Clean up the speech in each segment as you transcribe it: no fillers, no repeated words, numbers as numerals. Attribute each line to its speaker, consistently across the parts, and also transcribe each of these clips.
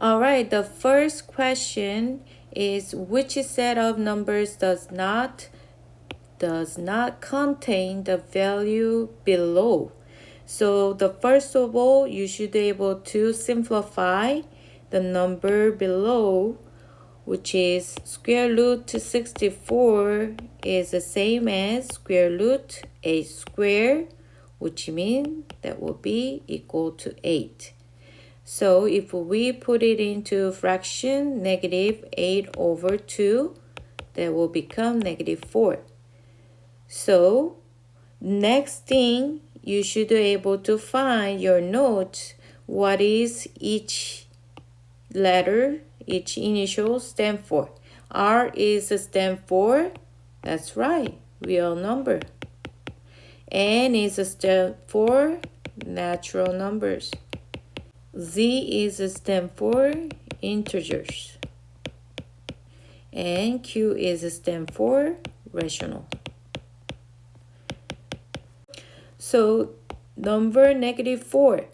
Speaker 1: All right, the first question is which set of numbers does not contain the value below? So the first of all, you should be able to simplify the number below, which is square root 64 is the same as square root a squared, which means that will be equal to 8. So if we put it into fraction, negative 8 over 2, that will become negative 4. So next thing, you should be able to find your note. What is each letter, each initial stand for? R is stand for, that's right, real number. N is stand for natural numbers. Z is stand for integers. And Q is stand for rational. So number negative 4,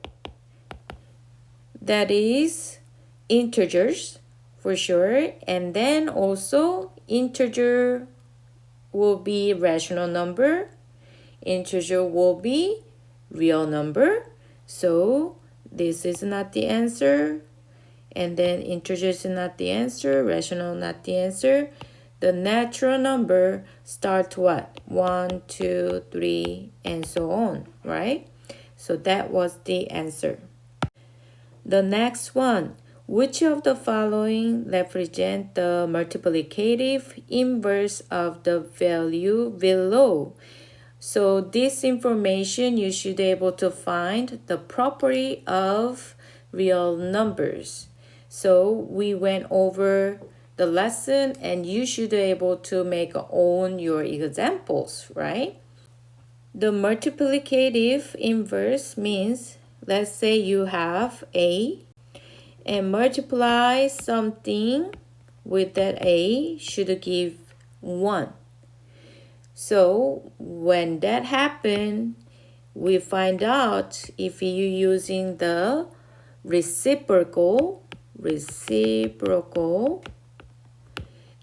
Speaker 1: that is integers for sure. And then also integer will be rational number. Integer will be real number. So this is not the answer. And then integer is not the answer. Rational not the answer. The natural number start what? 1, 2, 3, and so on, right? So that was the answer. The next one, which of the following represent the multiplicative inverse of the value below? So this information you should be able to find the property of real numbers. So we went over the lesson and you should be able to make own your examples, right? The multiplicative inverse means, let's say you have A and multiply something with that A should give 1. So when that happens, we find out if you're using the reciprocal,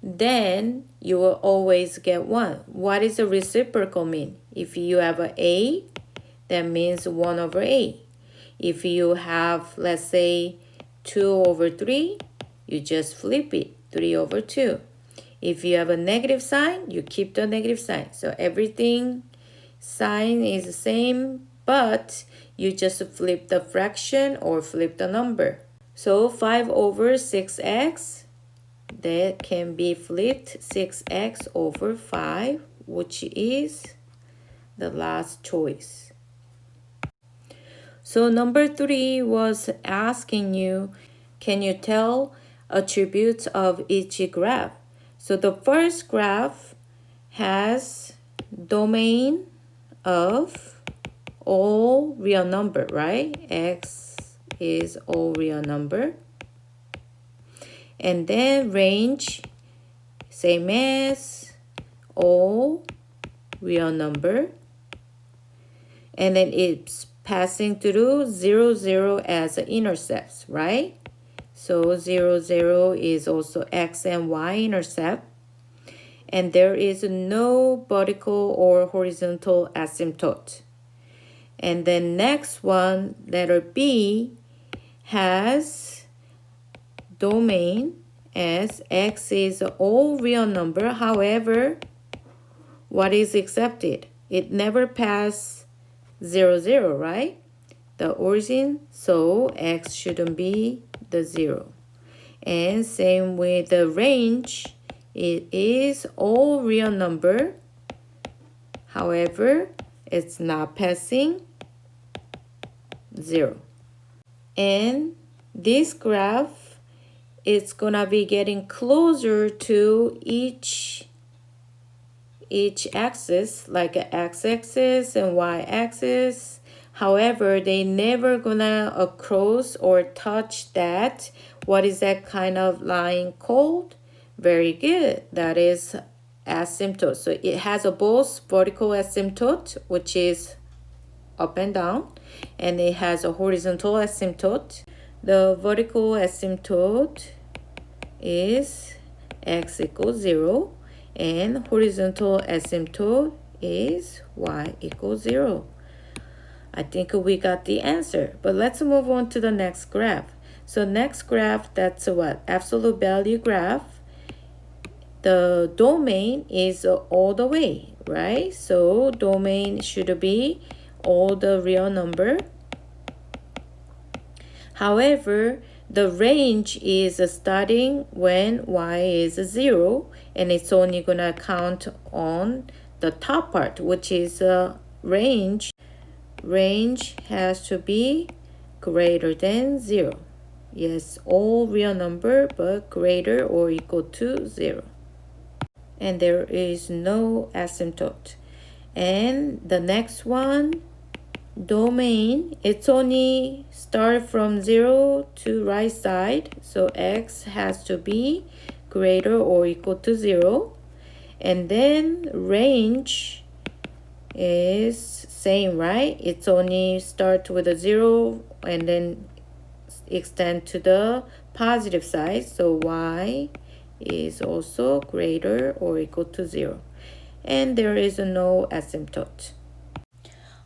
Speaker 1: then you will always get 1. What does a reciprocal mean? If you have an A, that means 1 over A. If you have, let's say, 2 over 3, you just flip it, 3 over 2. If you have a negative sign, you keep the negative sign. So everything sign is the same, but you just flip the fraction or flip the number. So 5 over 6x, that can be flipped 6x over 5, which is the last choice. So number 3 was asking you, can you tell attributes of each graph? So the first graph has domain of all real number, right? X is all real number. And then range, same as all real number. And then it's passing through 0, 0 as intercepts, right? So 0, 0 is also x and y intercept. And there is no vertical or horizontal asymptote. And then next one, letter B, has domain as x is all real number. However, what is accepted? It never passed 0, 0, right? The origin, so x shouldn't be the 0. And same with the range, it is all real number. However, it's not passing 0. And this graph, it's gonna be getting closer to each axis, like an x-axis and y-axis. However, they never gonna cross or touch that. What is that kind of line called? Very good. That is asymptote. So it has a both vertical asymptote, which is up and down, and it has a horizontal asymptote, the vertical asymptote is x equals 0 and horizontal asymptote is y equals 0. I think we got the answer, but let's move on to the next graph. So next graph, that's what? Absolute value graph. The domain is all the way, right? So domain should be all the real number. However, the range is starting when y is 0, and it's only gonna count on the top part, which is range. Range has to be greater than 0. Yes, all real number, but greater or equal to 0. And there is no asymptote. And the next one, domain, it's only start from 0 to right side, so x has to be greater or equal to 0. And then range is same, right? It's only start with a 0 and then extend to the positive side, so y is also greater or equal to 0. And there is no asymptote.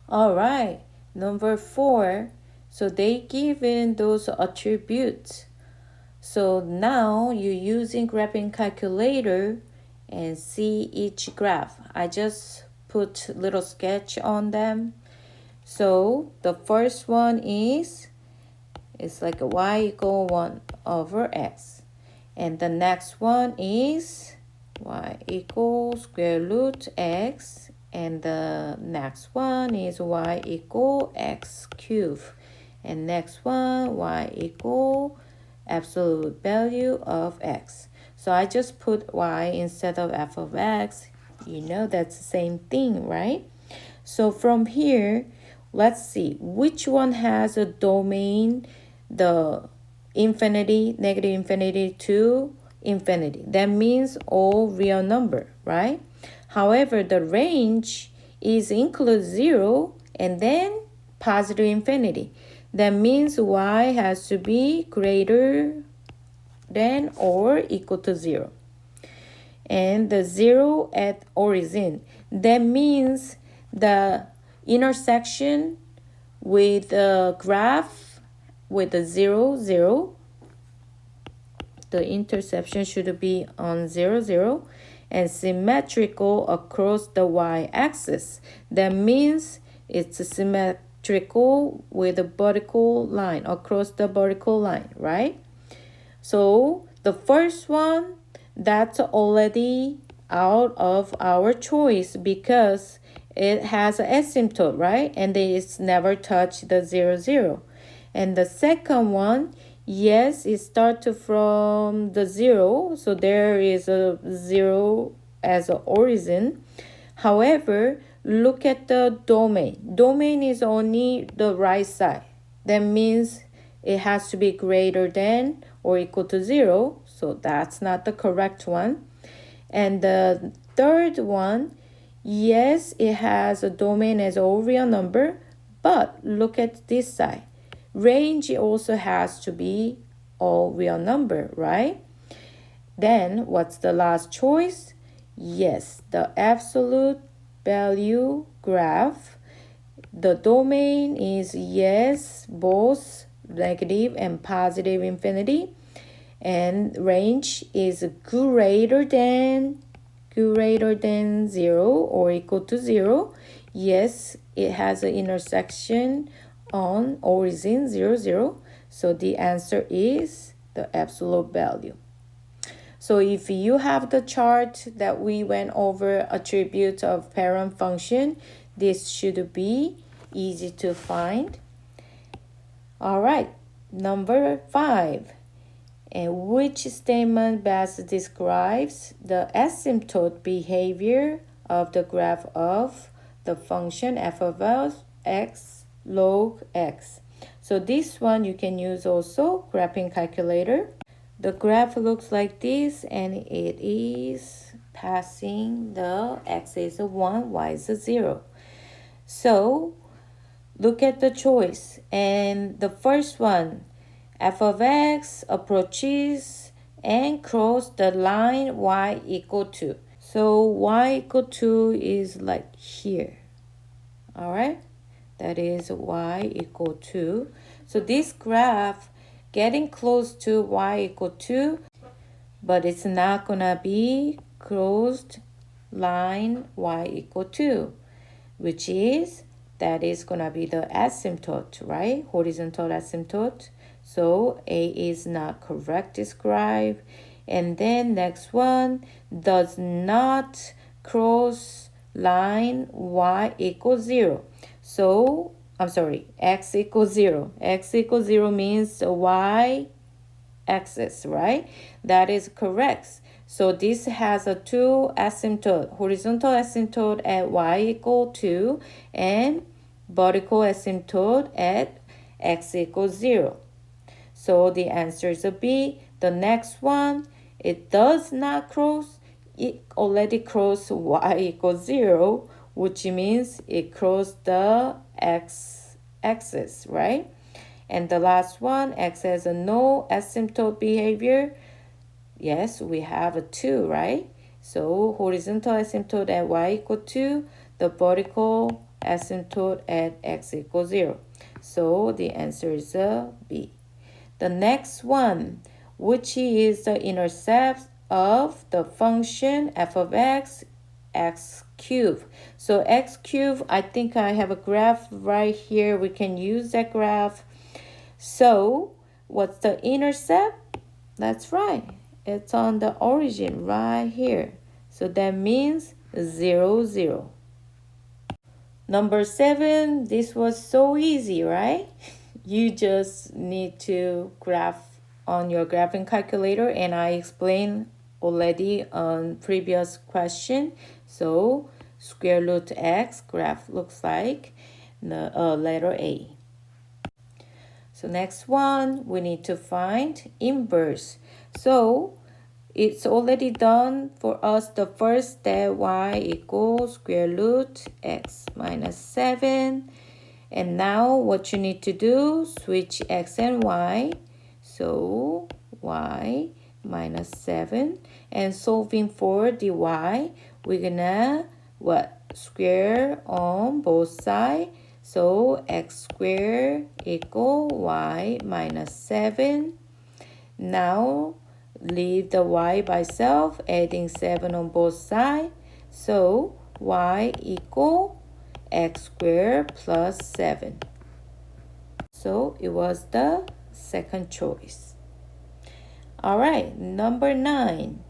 Speaker 1: All right, number 4. So they given those attributes. So now you're using graphing calculator and see each graph. I just put little sketch on them. So the first one is, it's like a y equal 1 over x. And the next one is y equals square root x. And the next one is y equal x cubed. And next one, y equal absolute value of x. So I just put y instead of f of x. You know that's the same thing, right? So from here, let's see which one has a domain, the infinity, negative infinity to infinity. That means all real number, right? However, the range is include 0 and then positive infinity. That means y has to be greater than or equal to 0. And the 0 at origin. That means the intersection with the graph with the 0, 0. The intersection should be on 0, 0. And symmetrical across the y-axis. That means it's symmetrical with a vertical line, across the vertical line, right? So the first one, that's already out of our choice because it has an asymptote, right? And it's never touched the 0, 0. And the second one, yes, it starts from the 0, so there is a 0 as an origin. However, look at the domain. Domain is only the right side. That means it has to be greater than or equal to 0, so that's not the correct one. And the third one, yes, it has a domain as all real number, but look at this side. Range also has to be all real number, right? Then what's the last choice? Yes, the absolute value graph. The domain is yes, both negative and positive infinity. And range is greater than 0 or equal to 0. Yes, it has an intersection on origin 0, 0. So the answer is the absolute value. So if you have the chart that we went over attributes of parent function, this should be easy to find. All right, number 5. And which statement best describes the asymptote behavior of the graph of the function f of x log x? So this one you can use also graphing calculator. The graph looks like this, and it is passing the x is a 1, y is a 0. So look at the choice, and the first one, f of x approaches and cross the line y equal to. So y equal to is like here. All right, that is y equal to. So this graph getting close to y equal to, but it's not gonna be closed line y equal to, which is that is gonna be the asymptote, right? Horizontal asymptote. So A is not correct described. And then next one, does not cross line y equals 0. So I'm sorry, x equals 0. X equals 0 means y axis, right? That is correct. So this has a two asymptote, horizontal asymptote at y equal 2 and vertical asymptote at x equals 0. So the answer is a B. The next one, it does not cross, it already crossed y equals 0, which means it crossed the x axis, right? And the last one, x has a no asymptote behavior. Yes, we have a 2, right? So horizontal asymptote at y equal 2, the vertical asymptote at x equals 0. So the answer is a B. The next one, which is the intercept of the function f of x, x cubed. So x cubed, I think I have a graph right here. We can use that graph. So what's the intercept? That's right. It's on the origin right here. So that means 0, 0. Number 7, this was so easy, right? You just need to graph on your graphing calculator, and I explained already on previous question. So square root x graph looks like the letter A. So next one, we need to find inverse. So it's already done for us the first step, y equals square root x minus 7. And now what you need to do, switch x and y. So y minus 7. And solving for dy, we're gonna square on both sides. So x squared equal y minus 7. Now leave the y by itself, adding 7 on both sides. So y equal x squared plus 7. So it was the second choice. All right, number 9.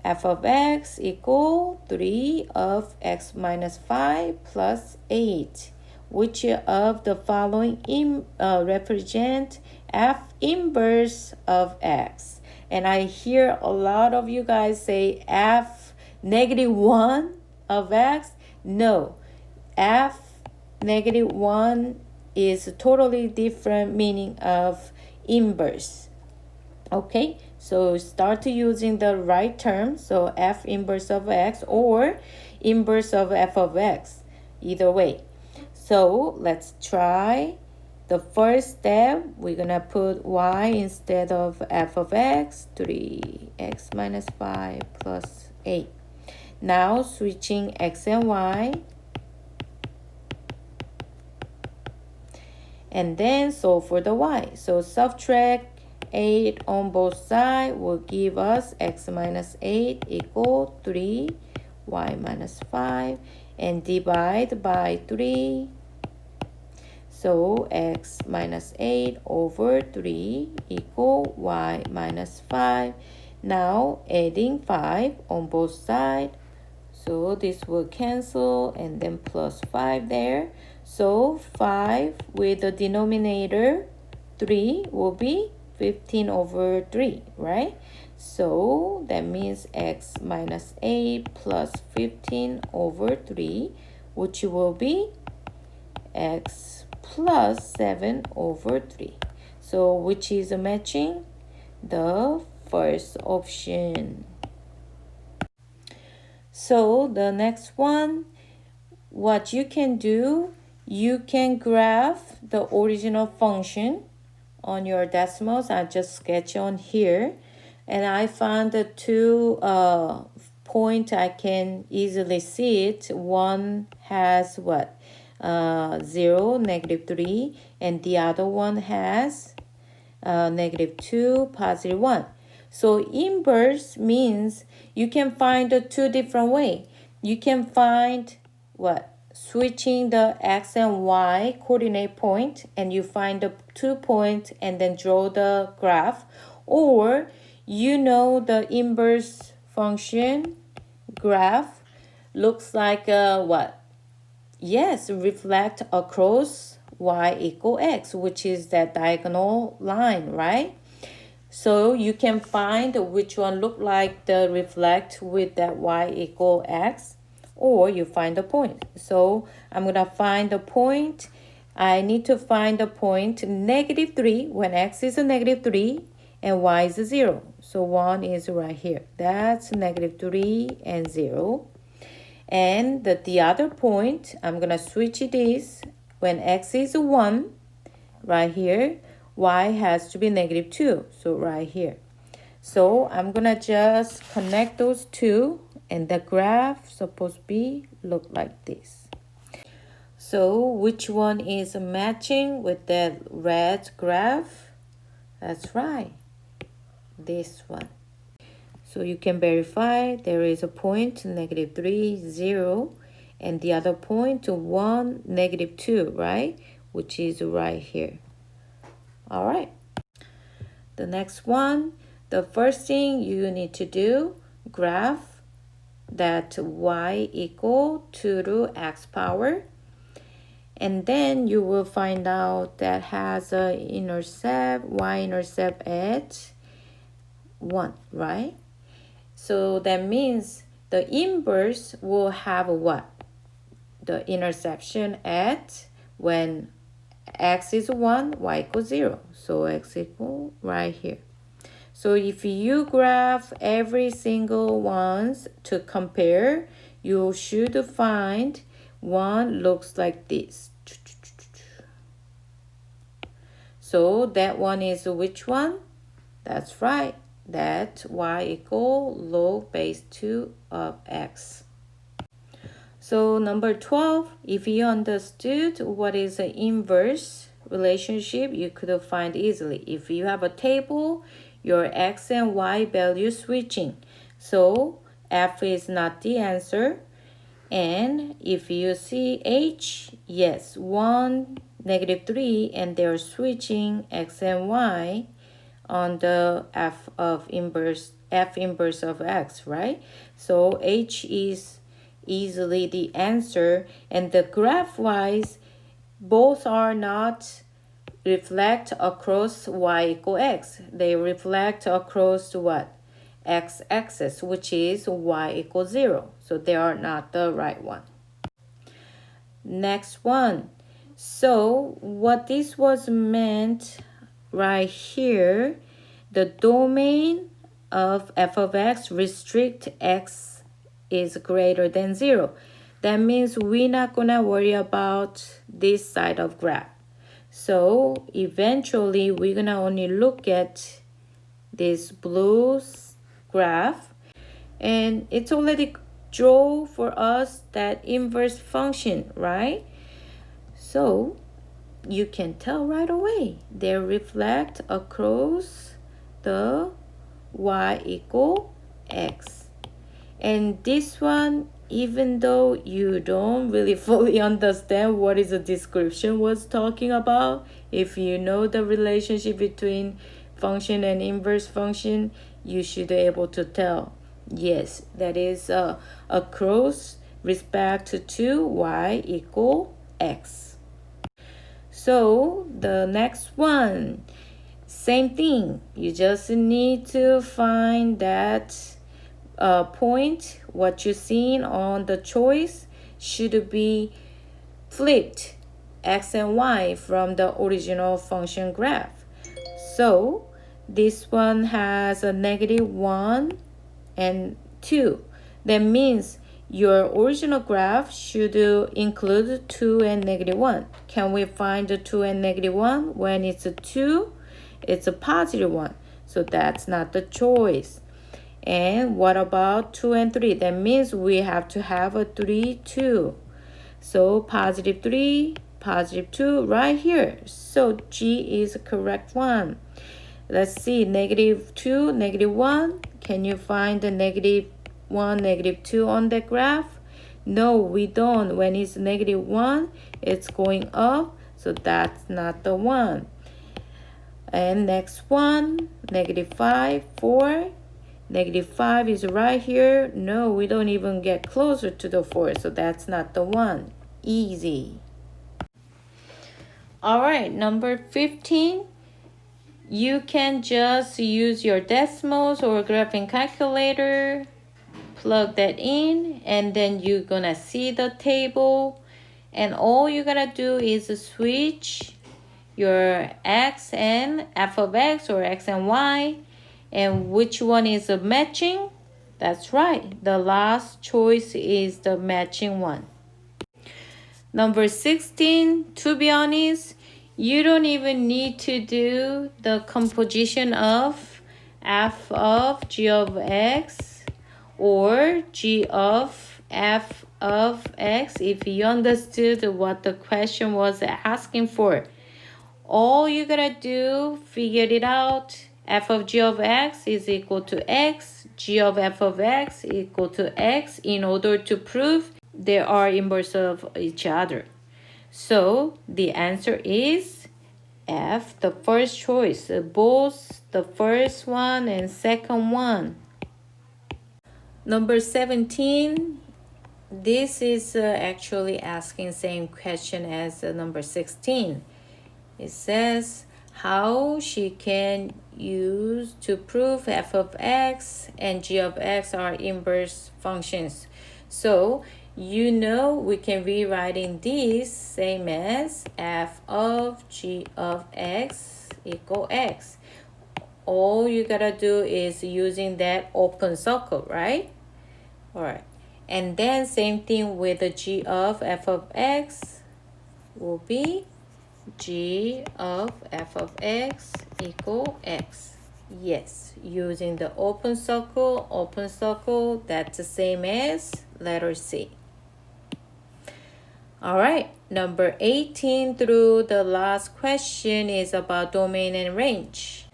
Speaker 1: F of x equal 3 of x minus 5 plus 8. Which of the following represent f inverse of x? And I hear a lot of you guys say f negative 1 of x. No, f negative 1 is a totally different meaning of inverse. Okay, so start using the right term. So f inverse of x or inverse of f of x. Either way. So let's try the first step. We're gonna put y instead of f of x, 3x minus 5 plus 8. Now switching x and y. And then solve for the y. So subtract 8 on both sides will give us x minus 8 equal 3, y minus 5. And divide by 3. So x minus 8 over 3 equal y minus 5. Now adding 5 on both sides. So this will cancel and then plus 5 there. So 5 with the denominator 3 will be 15 over 3, right? So that means x minus 8 plus 15 over 3, which will be x plus 7 over 3. So which is matching? The first option. So the next one, what you can do, you can graph the original function on your decimals, I just sketch on here. And I found the two point I can easily see it. One has what? 0, -3, and the other one has -2, +1. So inverse means you can find the two different way. You can find what? Switching the x and y coordinate point, and you find the 2 points and then draw the graph. Or you know the inverse function graph looks like what? Yes, reflect across y equal x, which is that diagonal line, right? So you can find which one look like the reflect with that y equal x, or you find the point. So I'm going to find the point. I need to find the point -3 when x is a -3 and y is a 0. So 1 is right here. That's -3 and 0. And the other point, I'm going to switch this when x is 1 right here. Y has to be -2, so right here. So I'm going to just connect those two, and the graph supposed to be look like this. So which one is matching with that red graph? That's right, this one. So you can verify there is a point -3, 0, and the other point 1, -2, right? Which is right here. All right. The next one, the first thing you need to do, graph that y equal 2 to x power. And then you will find out that has a y-intercept at 1, right? So that means the inverse will have what? The intersection at when x is 1, y equals 0. So x equal right here. So if you graph every single ones to compare, you should find one looks like this. So that one is which one? That's right. That y equal log base 2 of x. So number 12, if you understood what is an inverse relationship, you could find easily. If you have a table, your x and y value switching. So f is not the answer. And if you see h, yes, 1, -3, and they're switching x and y on the f inverse of x, right? So h is easily the answer, and the graph wise both are not reflect across y equal x. They reflect across what? X-axis, which is y equals 0. So they are not the right one. Next one. So what this was meant right here, the domain of f of x restrict x is greater than 0. That means we're not gonna worry about this side of graph. So eventually we're gonna only look at this blue graph, and it's already draw for us that inverse function, right? So you can tell right away they reflect across the y equal x. And this one, even though you don't really fully understand what is the description was talking about, if you know the relationship between function and inverse function, you should be able to tell, yes, that is across respect to y equal x. So the next one, same thing. You just need to find that point. What you're seeing on the choice should be flipped, x and y, from the original function graph. So this one has a -1 and 2. That means your original graph should include 2 and -1. Can we find the 2 and -1 when it's a 2? It's a positive one. So that's not the choice. And what about 2 and 3? That means we have to have a 3, 2. So positive 3, positive 2 right here. So G is the correct one. Let's see, negative 2, negative 1. Can you find the negative 1, negative 2 on the graph? No, we don't. When it's negative 1, it's going up. So that's not the one. And next one, negative 5, 4. Negative 5 is right here. No, we don't even get closer to the 4. So that's not the one. Easy. All right, number 15. You can just use your decimals or graphing calculator, plug that in, and then you're gonna see the table. And all you gotta do is switch your x and f of x or x and y, and which one is matching? That's right, the last choice is the matching one. Number 16, to be honest, you don't even need to do the composition of f of g of x or g of f of x if you understood what the question was asking for. All you gotta do, figure it out. F of g of x is equal to x, g of f of x equal to x in order to prove they are inverse of each other. So the answer is F, the first choice, both the first one and second one. Number 17, this is actually asking same question as number 16. It says how she can use to prove f of x and g of x are inverse functions. So you know we can rewrite in this same as f of g of x equal x. All you gotta do is using that open circle, right? All right. And then same thing with the g of f of x will be g of f of x equal x. Yes, using the open circle, that's the same as letter C. All right, number 18 through the last question is about domain and range.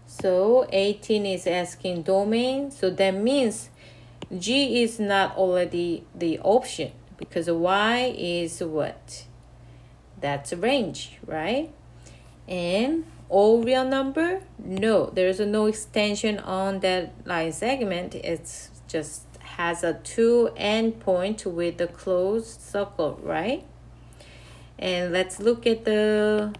Speaker 1: So 18 is asking domain, so that means G is not already the option because Y is what? That's a range, right? And all real number? No, there's no extension on that line segment. It's just has a 2 endpoint with a closed circle, right? And let's look at the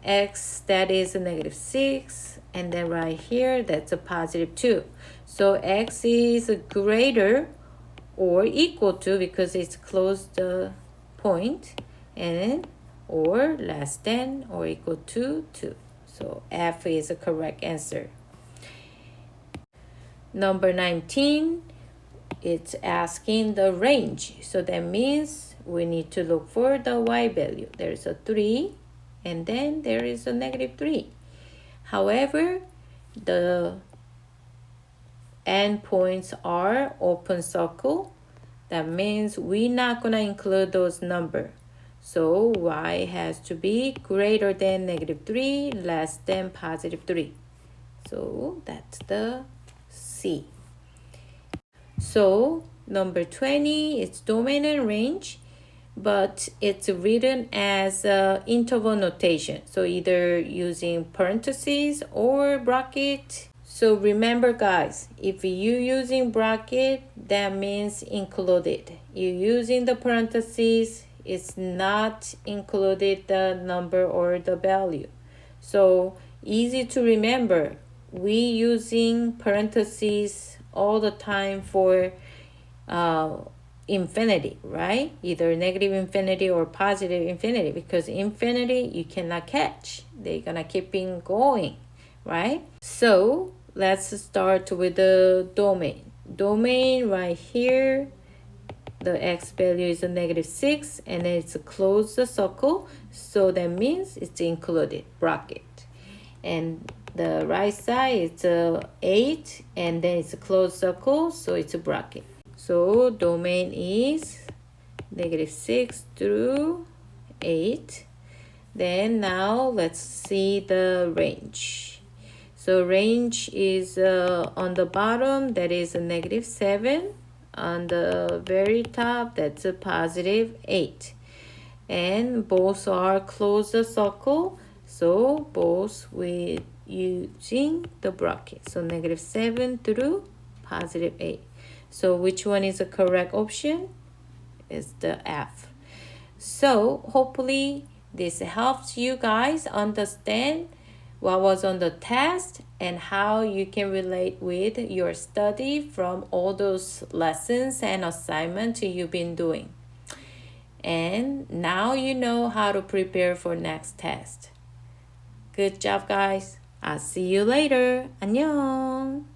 Speaker 1: x, that is a negative 6, and then right here that's a positive 2. So x is greater or equal to, because it's closed point, and or less than or equal to 2. So F is the correct answer. Number 19, it's asking the range. So that means we need to look for the y value. There's a 3 and then there is a negative 3. However, the endpoints are open circle. That means we're not going to include those numbers. So y has to be greater than negative 3, less than positive 3. So that's the C. So number 20, it's domain and range, but it's written as interval notation. So either using parentheses or bracket. So remember guys, if you're using bracket, that means included. You're using the parentheses, it's not included the number or the value. So easy to remember, we using parentheses all the time for infinity, right? Either negative infinity or positive infinity, because infinity you cannot catch. They're gonna keep on going, right? So let's start with the domain. Domain right here, the x value is a negative 6 and then it's a closed circle, so that means it's included, bracket. and the right side is 8, and then it's a closed circle, so it's a bracket. So domain is -6 through 8. Then now let's see the range. So range is on the bottom, that is a -7. On the very top, that's a +8. And both are closed circle, so both with using the bracket. So -7 through +8. So which one is the correct option? Is the F. So hopefully this helps you guys understand what was on the test and how you can relate with your study from all those lessons and assignments you've been doing. And now you know how to prepare for next test. Good job, guys. I'll see you later. 안녕.